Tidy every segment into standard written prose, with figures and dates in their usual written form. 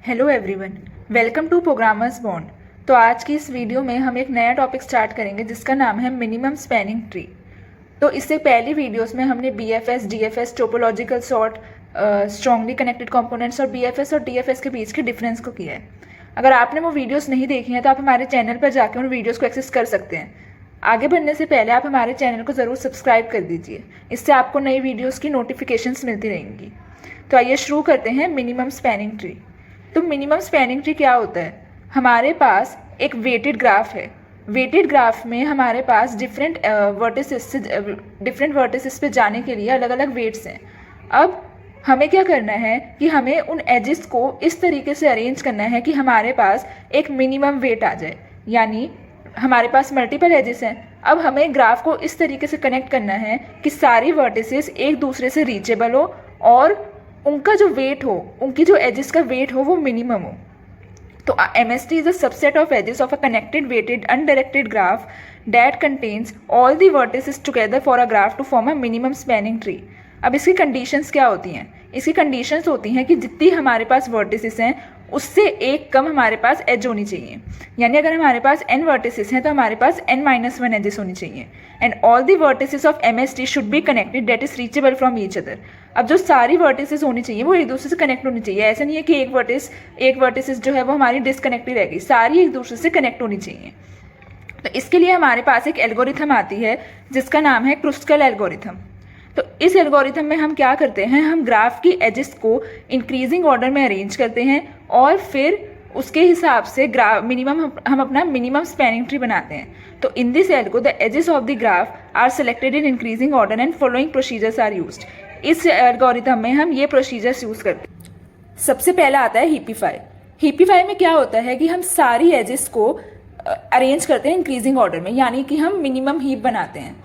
Hello everyone, welcome to programmers bond. तो आज की इस वीडियो में हम एक नया टॉपिक स्टार्ट करेंगे जिसका नाम है मिनिमम स्पैनिंग ट्री। तो इससे पहली वीडियोस में हमने BFS, DFS, topological sort, strongly connected components और बीएफएस और डीएफएस के बीच के डिफरेंस को किया है। अगर आपने वो वीडियोस नहीं देखी हैं तो आप हमारे चैनल पर जाकर उन वीडियोज़ को एक्सेस कर सकते हैं। आगे बढ़ने से पहले आप हमारे चैनल को ज़रूर सब्सक्राइब कर दीजिए, इससे आपको नई वीडियोज़ की नोटिफिकेशंस मिलती रहेंगी। तो आइए शुरू करते हैं मिनिमम स्पैनिंग ट्री। तो मिनिमम स्पैनिंग ट्री क्या होता है? हमारे पास एक वेटेड ग्राफ है। वेटेड ग्राफ में हमारे पास डिफरेंट वर्टिसेस पे जाने के लिए अलग अलग वेट्स हैं। अब हमें क्या करना है कि हमें उन एजेस को इस तरीके से अरेंज करना है कि हमारे पास एक मिनिमम वेट आ जाए। यानी हमारे पास मल्टीपल एजेस हैं। अब हमें ग्राफ को इस तरीके से कनेक्ट करना है कि सारी वर्टिसेस एक दूसरे से रीचेबल हो और उनका जो वेट हो, उनकी जो एजेस का वेट हो वो मिनिमम हो। तो MST is a subset of edges of a connected weighted undirected graph that contains all the vertices together for a graph to form a minimum spanning tree। अब इसकी कंडीशंस क्या होती हैं? इसकी कंडीशंस होती हैं कि जितनी हमारे पास वर्टिसेस हैं उससे एक कम हमारे पास एज होनी चाहिए। यानी अगर हमारे पास n वर्टिसेस हैं तो हमारे पास n-1 एजेस होनी चाहिए। And all the vertices of MST should be connected that is reachable from each other. अब जो सारी वर्टिसेस होनी चाहिए वो एक दूसरे से कनेक्ट होनी चाहिए। ऐसा नहीं है कि एक वर्टिसेस जो है वो हमारी डिसकनेक्ट ही रहेगी, सारी एक दूसरे से कनेक्ट होनी चाहिए। तो इसके लिए हमारे पास एक एल्गोरिथम आती है जिसका नाम है क्रुस्कल एल्गोरिथम। तो इस एल्गोरिथम में हम क्या करते हैं, हम ग्राफ की एजेस को इंक्रीजिंग ऑर्डर में अरेंज करते हैं और फिर उसके हिसाब से हम अपना मिनिमम स्पैनिंग ट्री बनाते हैं। तो in this algo the edges of the graph are selected in increasing order and following procedures are used. इस एल्गोरिथम में हम ये प्रोसीजर्स यूज करते हैं। सबसे पहला आता है हीपीफाई। हीपीफाई में क्या होता है कि हम सारी एजेस को अरेंज करते हैं इंक्रीजिंग ऑर्डर में, यानी कि हम मिनिमम हीप बनाते हैं।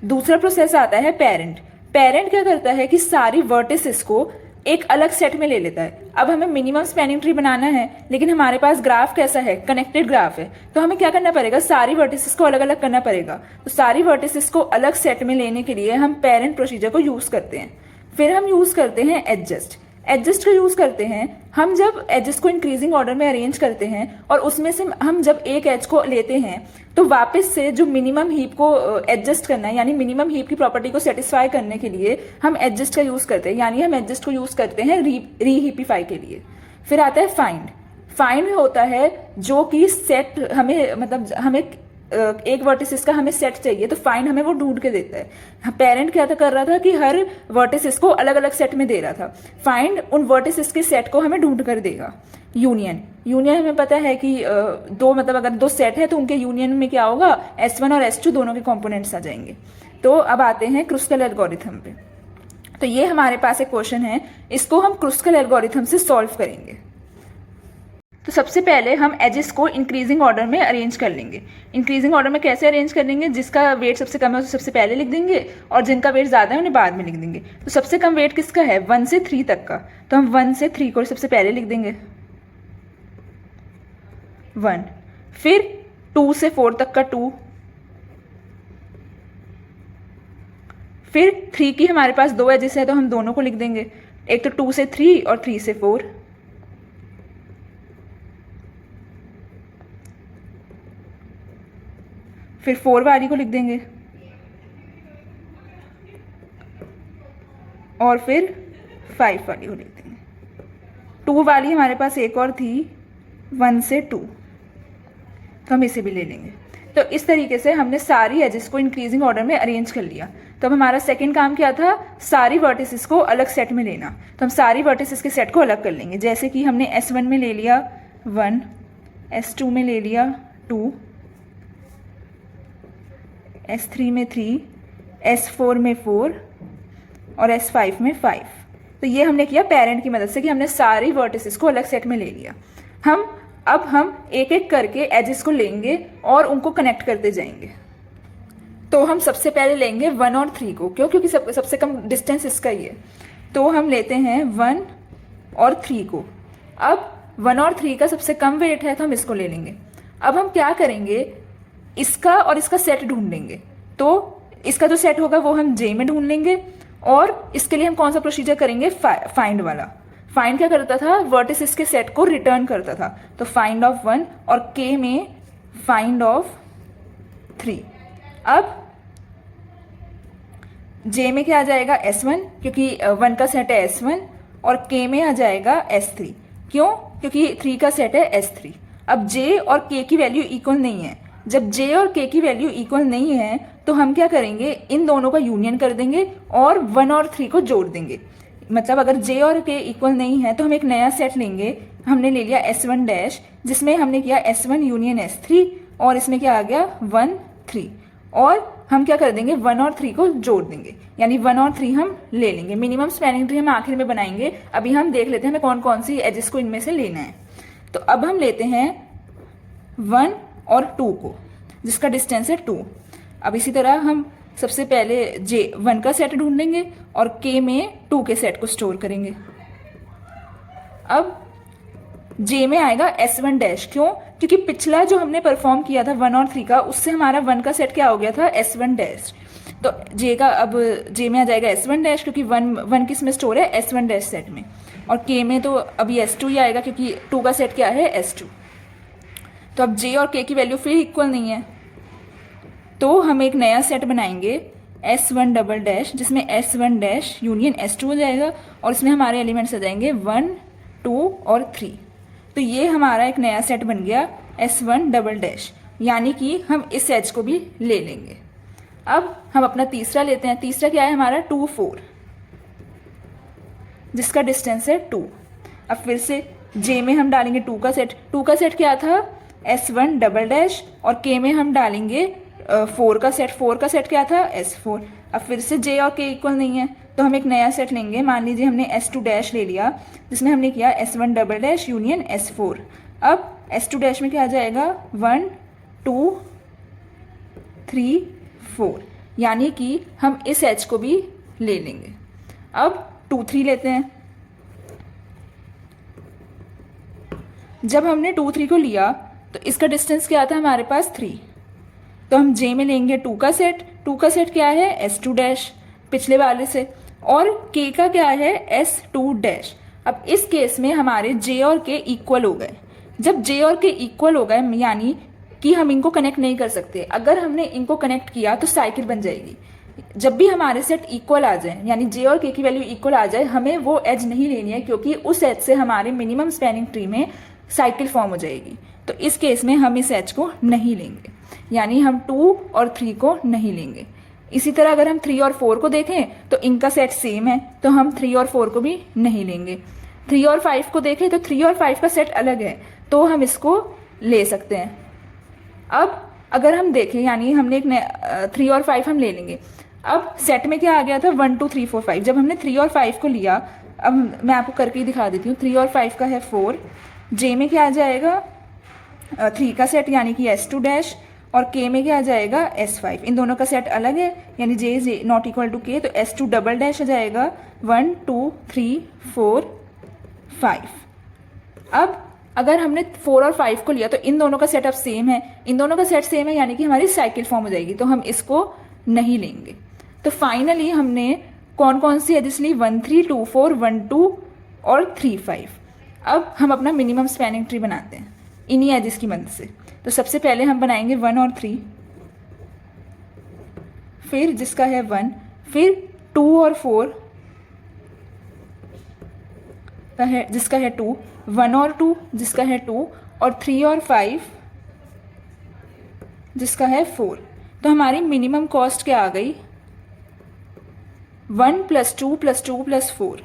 दूसरा प्रोसेस आता है पेरेंट। पेरेंट क्या करता है कि सारी वर्टिसेस को एक अलग सेट में ले लेता है। अब हमें मिनिमम स्पैनिंग ट्री बनाना है लेकिन हमारे पास ग्राफ कैसा है, कनेक्टेड ग्राफ है। तो हमें क्या करना पड़ेगा, सारी वर्टिसेस को अलग अलग करना पड़ेगा। तो सारी वर्टिसेस को अलग सेट में लेने के लिए हम पेरेंट प्रोसीजर को यूज करते हैं। फिर हम यूज करते हैं एडजस्ट। एडजस्ट का यूज करते हैं हम जब एजेस को इंक्रीजिंग ऑर्डर में अरेंज करते हैं और उसमें से हम जब एक एज को लेते हैं तो वापस से जो मिनिमम हीप को एडजस्ट करना है, यानी मिनिमम हीप की प्रॉपर्टी को सेटिस्फाई करने के लिए हम एडजस्ट का यूज करते हैं। यानी हम एडजस्ट को यूज करते हैं रीहीपीफाई के लिए। फिर आता है फाइंड। फाइंड होता है जो कि सेट हमें एक वर्टिसेस का हमें सेट चाहिए तो फाइंड हमें वो ढूंढ के देता है। पेरेंट क्या कर रहा था कि हर वर्टिसेस को अलग अलग सेट में दे रहा था। फाइंड उन वर्टिसेस के सेट को हमें ढूंढ कर देगा। यूनियन हमें पता है कि अगर दो सेट है तो उनके यूनियन में क्या होगा, S1 और S2 दोनों के कंपोनेंट्स आ जाएंगे। तो अब आते हैं क्रुस्कल एल्गोरिथम पे। तो ये हमारे पास एक क्वेश्चन है, इसको हम क्रुस्कल एल्गोरिथम से सॉल्व करेंगे। तो सबसे पहले हम एजेस को इंक्रीजिंग ऑर्डर में अरेंज कर लेंगे। इंक्रीजिंग ऑर्डर में कैसे अरेंज कर लेंगे, जिसका वेट सबसे कम है उसे सबसे पहले लिख देंगे और जिनका वेट ज़्यादा है उन्हें बाद में लिख देंगे। तो सबसे कम वेट किसका है, 1 से 3 तक का। तो हम 1 से 3 को सबसे पहले लिख देंगे 1। फिर 2 से 4 तक का 2। फिर 3 की हमारे पास 2 एजेस है तो हम दोनों को लिख देंगे, एक तो 2 से 3 और 3 से 4। फिर 4 वाली को लिख देंगे और फिर 5 वाली को लिख देंगे। 2 वाली हमारे पास एक और थी 1 से 2, तो हम इसे भी ले लेंगे। तो इस तरीके से हमने सारी एजेस को इंक्रीजिंग ऑर्डर में अरेंज कर लिया। तो अब हमारा सेकंड काम क्या था, सारी वर्टिसेस को अलग सेट में लेना। तो हम सारी वर्टिसेस के सेट को अलग कर लेंगे। जैसे कि हमने S1 में ले लिया 1, S2 में ले लिया 2, S3 में 3, S4 में 4 और S5 में 5। तो ये हमने किया पेरेंट की मदद से कि हमने सारी वर्टिसेस को अलग सेट में ले लिया। अब हम एक एक करके एजेस को लेंगे और उनको कनेक्ट करते जाएंगे। तो हम सबसे पहले लेंगे 1 और 3 को, क्योंकि सबसे कम डिस्टेंस इसका ही है। तो हम लेते हैं 1 और 3 को। अब 1 और 3 का सबसे कम वेट है तो हम इसको ले लेंगे। अब हम क्या करेंगे, इसका और इसका सेट ढूंढेंगे। तो इसका जो सेट होगा वो हम J में ढूंढ लेंगे और इसके लिए हम कौन सा प्रोसीजर करेंगे, फाइंड वाला। फाइंड क्या करता था, वर्टिसेस के सेट को रिटर्न करता था। तो फाइंड ऑफ 1 और के में फाइंड ऑफ 3। अब जे में क्या आ जाएगा S1, क्योंकि 1 का सेट है S1, और के में आ जाएगा S3। क्यों? क्योंकि 3 का सेट है S3। अब जे और के की वैल्यू इक्वल नहीं है। जब जे और के की वैल्यू इक्वल नहीं है तो हम क्या करेंगे, इन दोनों का यूनियन कर देंगे और 1 और 3 को जोड़ देंगे। मतलब अगर जे और के इक्वल नहीं है तो हम एक नया सेट लेंगे। हमने ले लिया S1 डैश, जिसमें हमने किया S1 यूनियन S3, और इसमें क्या आ गया 1 3, और हम क्या कर देंगे 1 और 3 को जोड़ देंगे, यानी 1 और 3 हम ले लेंगे। मिनिमम स्पैनिंग ट्री हम आखिर में बनाएंगे। अभी हम देख लेते हैं हमें कौन कौन सी एजेस को इनमें से लेना है। तो अब हम लेते हैं 1 और 2 को, जिसका डिस्टेंस है 2। अब इसी तरह हम सबसे पहले जे 1 का सेट ढूंढेंगे और के में 2 के सेट को स्टोर करेंगे। अब जे में आएगा S1 डैश। क्यों? क्योंकि पिछला जो हमने परफॉर्म किया था 1 और 3 का, उससे हमारा 1 का सेट क्या हो गया था S1 डैश। तो जे का अब जे में आ जाएगा S1 डैश, क्योंकि 1 किस में स्टोर है S1 डैश सेट में, और के में तो अभी S2 ही आएगा क्योंकि 2 का सेट क्या है S2। तो अब जे और के की वैल्यू फिर इक्वल नहीं है, तो हम एक नया सेट बनाएंगे S1 डबल डैश, जिसमें S1 डैश यूनियन S2 हो जाएगा, और इसमें हमारे एलिमेंट्स आ जाएंगे 1 2 और 3। तो ये हमारा एक नया सेट बन गया S1 डबल डैश, यानी कि हम इस एज को भी ले लेंगे। अब हम अपना तीसरा लेते हैं। तीसरा क्या है हमारा 2 4, जिसका डिस्टेंस है 2। अब फिर से जे में हम डालेंगे 2 का सेट। 2 का सेट क्या था S1 डबल डैश, और के में हम डालेंगे 4 का सेट। 4 का सेट क्या था S4। अब फिर से जे और के इक्वल नहीं है तो हम एक नया सेट लेंगे। मान लीजिए हमने S2 डैश ले लिया, जिसमें हमने किया S1 double dash union S4। अब S2 डैश में क्या आ जाएगा 1 2 3 4, यानी कि हम इस एच को भी ले लेंगे। अब 2 3 लेते हैं। जब हमने 2 3 को लिया तो इसका डिस्टेंस क्या था हमारे पास 3। तो हम जे में लेंगे 2 का सेट। 2 का सेट क्या है S2 डैश पिछले वाले से, और के का क्या है S2 डैश। अब इस केस में हमारे जे और के इक्वल हो गए। जब जे और के इक्वल हो गए, यानी कि हम इनको कनेक्ट नहीं कर सकते। अगर हमने इनको कनेक्ट किया तो साइकिल बन जाएगी। जब भी हमारे सेट इक्वल आ जाए, यानी जे और के की वैल्यू इक्वल आ जाए, हमें वो एज नहीं लेनी है, क्योंकि उस एज से हमारे मिनिमम स्पैनिंग ट्री में साइकिल फॉर्म हो जाएगी। तो इस केस में हम इस एज को नहीं लेंगे, यानी हम 2 और 3 को नहीं लेंगे। इसी तरह अगर हम 3 और 4 को देखें तो इनका सेट सेम है, तो हम 3 और 4 को भी नहीं लेंगे। 3 और 5 को देखें तो 3 और 5 का सेट अलग है, तो हम इसको ले सकते हैं। अब अगर हम देखें, यानी हमने एक 3 और 5 हम ले लेंगे। अब सेट में क्या आ गया था 1 2 3 4 5। जब हमने 3 और 5 को लिया, अब मैं आपको करके ही दिखा देती हूँ। 3 और 5 का है 4। जे में क्या आ जाएगा 3 का सेट, यानी कि S2 डैश, और के में क्या आ जाएगा S5। इन दोनों का सेट अलग है, यानी जे नॉट इक्वल टू के, तो S2 डबल डैश आ जाएगा 1 2 3 4 5। अब अगर हमने 4 और 5 को लिया तो इन दोनों का सेट अब सेम है। इन दोनों का सेट सेम है, यानी कि हमारी साइकिल फॉर्म हो जाएगी, तो हम इसको नहीं लेंगे। तो फाइनली हमने कौन कौन सी एजेस ली 1 3 2 4 1 2 और 3 5। अब हम अपना मिनिमम स्पैनिंग ट्री बनाते हैं इन्हीं एजेस की मदद से। तो सबसे पहले हम बनाएंगे 1 और 3, फिर जिसका है 1, फिर 2 और 4 का है, जिसका है 2, 1 और 2 जिसका है 2, और 3 और 5 जिसका है 4। तो हमारी मिनिमम कॉस्ट क्या आ गई 1 + 2 + 2 + 4,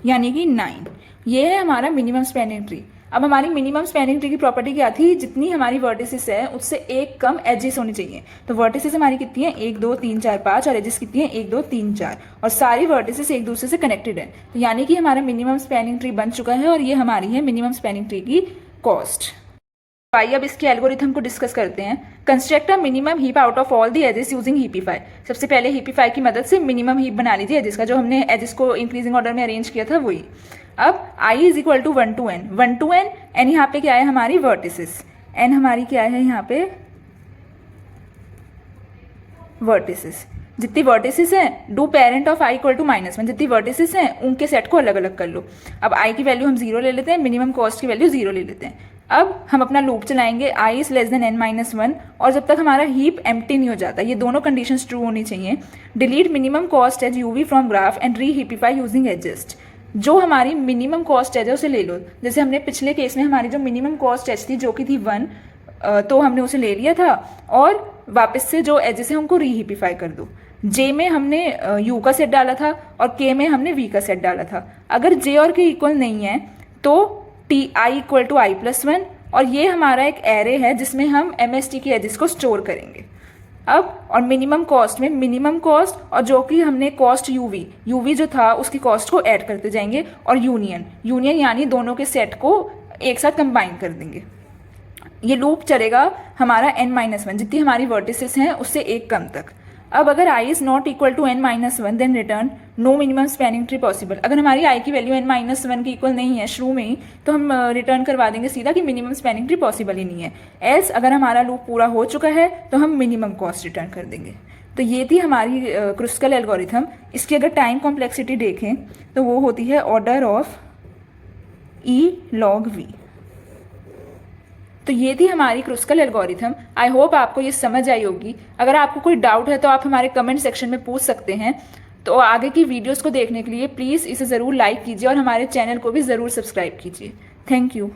यानी कि 9। ये है हमारा मिनिमम स्पैनिंग ट्री। अब हमारी मिनिमम स्पैनिंग ट्री की प्रॉपर्टी क्या थी, जितनी हमारी वर्टिसेस है उससे एक कम एजेस होनी चाहिए। तो वर्टिसेस हमारी कितनी है 1 2 3 4 5, और एजेस कितनी है 1 2 3 4, और सारी वर्टिसेस एक दूसरे से कनेक्टेड है। तो यानी कि हमारा मिनिमम स्पैनिंग ट्री बन चुका है, और ये हमारी है मिनिमम स्पैनिंग ट्री की कॉस्ट। आइए अब इसके एल्गोरिथम को डिस्कस करते हैं। Construct a minimum heap out of all the edges using heapify. सबसे पहले हीपीफाई की मदद से मिनिमम हीप बना लीजिए एजेस का, जो हमने एजेस को इंक्रीजिंग ऑर्डर में अरेंज किया था वही। अब i = 1 to n, 1 to n, n यहाँ पे क्या है हमारी वर्टिसेस, n हमारी क्या है यहाँ पे वर्टिसेस। जितनी वर्टिसेस हैं do parent of i equal to -1, जितनी वर्टिसेस हैं उनके सेट को अलग अलग कर लो। अब आई की वैल्यू हम 0 ले लेते हैं, मिनिमम कॉस्ट की वैल्यू 0 ले लेते हैं। अब हम अपना लूप चलाएंगे I is less than n-1 और जब तक हमारा हीप एम्प्टी नहीं हो जाता, ये दोनों कंडीशंस ट्रू होनी चाहिए। Delete minimum cost edge UV from graph and reheapify using adjust. जो हमारी मिनिमम कॉस्ट एज है उसे ले लो। जैसे हमने पिछले केस में हमारी जो मिनिमम कॉस्ट एज थी जो कि थी 1, तो हमने उसे ले लिया था और वापस से जो एजेस है उनको रीहीपिफाई कर दो। जे में हमने यू का सेट डाला था और के में हमने वी का सेट डाला था। अगर जे और के इक्वल नहीं है तो t i equal to i plus 1 और ये हमारा एक एरे है जिसमें हम MST की एजेस को स्टोर करेंगे। अब और मिनिमम कॉस्ट में मिनिमम कॉस्ट और जो कि हमने कॉस्ट यूवी जो था उसकी कॉस्ट को ऐड करते जाएंगे और यूनियन यानी दोनों के सेट को एक साथ कंबाइन कर देंगे। ये लूप चलेगा हमारा n-1 जितनी हमारी वर्टिसेस हैं उससे एक कम तक। अब अगर i is not equal to n-1 then return no minimum spanning tree possible. अगर हमारी i की वैल्यू n-1 की इक्वल नहीं है शुरू में ही तो हम रिटर्न करवा देंगे सीधा कि मिनिमम स्पैनिंग ट्री पॉसिबल ही नहीं है। एल्स अगर हमारा लूप पूरा हो चुका है तो हम मिनिमम कॉस्ट रिटर्न कर देंगे। तो ये थी हमारी क्रुस्कल एल्गोरिथम। इसकी अगर टाइम कॉम्प्लेक्सिटी देखें तो वो होती है order of e log v। तो ये थी हमारी क्रुस्कल एल्गोरिथम। आई होप आपको ये समझ आई होगी। अगर आपको कोई डाउट है तो आप हमारे कमेंट सेक्शन में पूछ सकते हैं। तो आगे की वीडियोस को देखने के लिए प्लीज़ इसे ज़रूर लाइक कीजिए और हमारे चैनल को भी ज़रूर सब्सक्राइब कीजिए। Thank you.